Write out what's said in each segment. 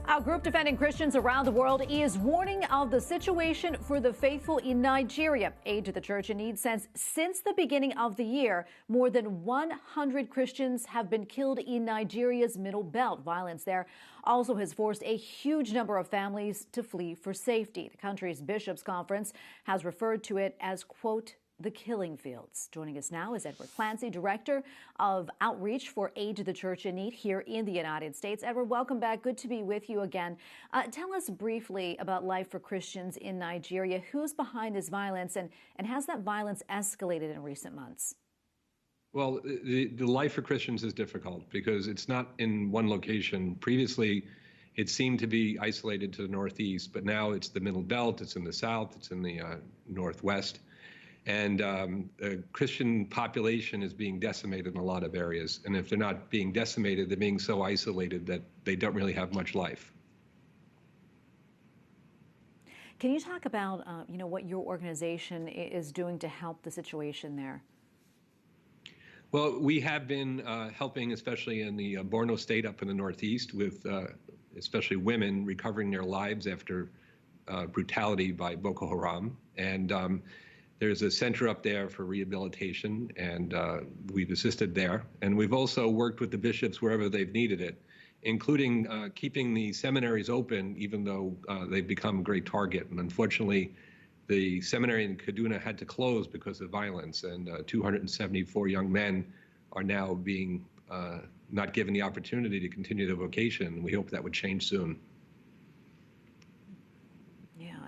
Our group defending Christians around the world is warning of the situation for the faithful in Nigeria. Aid to the Church in Need says since the beginning of the year, more than 100 Christians have been killed in Nigeria's Middle Belt. Violence there also has forced a huge number of families to flee for safety. The country's bishops' conference has referred to it as, quote, the killing fields. Joining us now is Edward Clancy, Director of Outreach for Aid to the Church in Need here in the United States. Edward, welcome back. Good to be with you again. Tell us briefly about life for Christians in Nigeria. Who's behind this violence, and has that violence escalated in recent months? Well, the life for Christians is difficult because it's not in one location. Previously, it seemed to be isolated to the northeast, but now it's the Middle Belt, it's in the south, it's in the northwest. And the Christian population is being decimated in a lot of areas. And if they're not being decimated, they're being so isolated that they don't really have much life. Can you talk about, what your organization is doing to help the situation there? Well, we have been helping, especially in the Borno state up in the northeast, with especially women recovering their lives after brutality by Boko Haram. And there's a center up there for rehabilitation, and we've assisted there. And we've also worked with the bishops wherever they've needed it, including keeping the seminaries open, even though they've become a great target. And unfortunately, the seminary in Kaduna had to close because of violence, and 274 young men are now being not given the opportunity to continue their vocation. We hope that would change soon.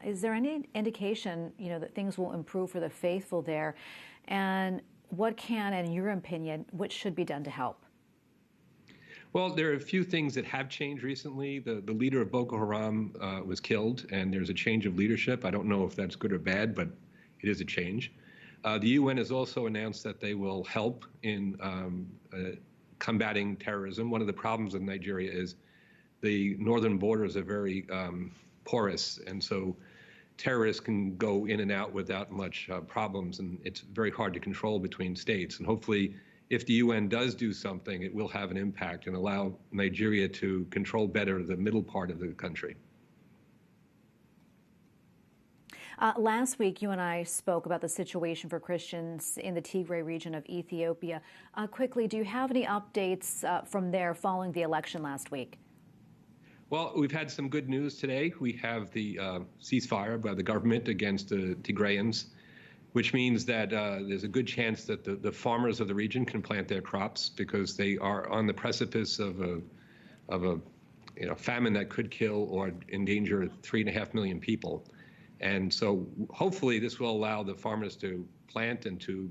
Is there any indication, that things will improve for the faithful there? And what can, in your opinion, what should be done to help? Well, there are a few things that have changed recently. The leader of Boko Haram was killed, and there's a change of leadership. I don't know if that's good or bad, but it is a change. The UN has also announced that they will help in combating terrorism. One of the problems in Nigeria is the northern borders are very porous, and so terrorists can go in and out without much problems, and it's very hard to control between states. And hopefully, if the UN does do something, it will have an impact and allow Nigeria to control better the middle part of the country. Last week, you and I spoke about the situation for Christians in the Tigray region of Ethiopia. Quickly, do you have any updates from there following the election last week? Well, we've had some good news today. We have the ceasefire by the government against the Tigrayans, which means that there's a good chance that the farmers of the region can plant their crops because they are on the precipice of a famine that could kill or endanger 3.5 million people. And so hopefully this will allow the farmers to plant and to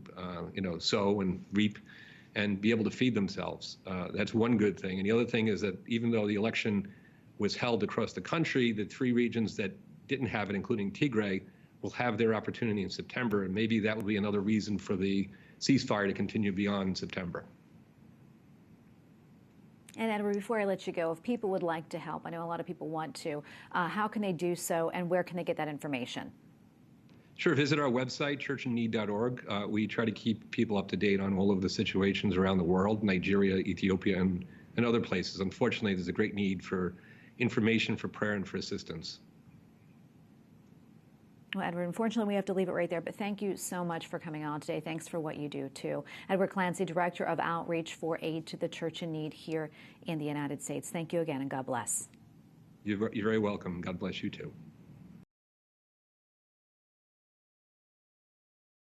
sow and reap and be able to feed themselves. That's one good thing. And the other thing is that even though the election was held across the country, the three regions that didn't have it, including Tigray, will have their opportunity in September, and maybe that will be another reason for the ceasefire to continue beyond September. And Edward, before I let you go, if people would like to help, I know a lot of people want to, how can they do so, and where can they get that information? Sure, visit our website, churchinneed.org. We try to keep people up to date on all of the situations around the world, Nigeria, Ethiopia, and other places. Unfortunately, there's a great need for information, for prayer, and for assistance. Well, Edward, unfortunately, we have to leave it right there, but thank you so much for coming on today. Thanks for what you do, too. Edward Clancy, Director of Outreach for Aid to the Church in Need here in the United States. Thank you again, and God bless. You're very welcome. God bless you, too.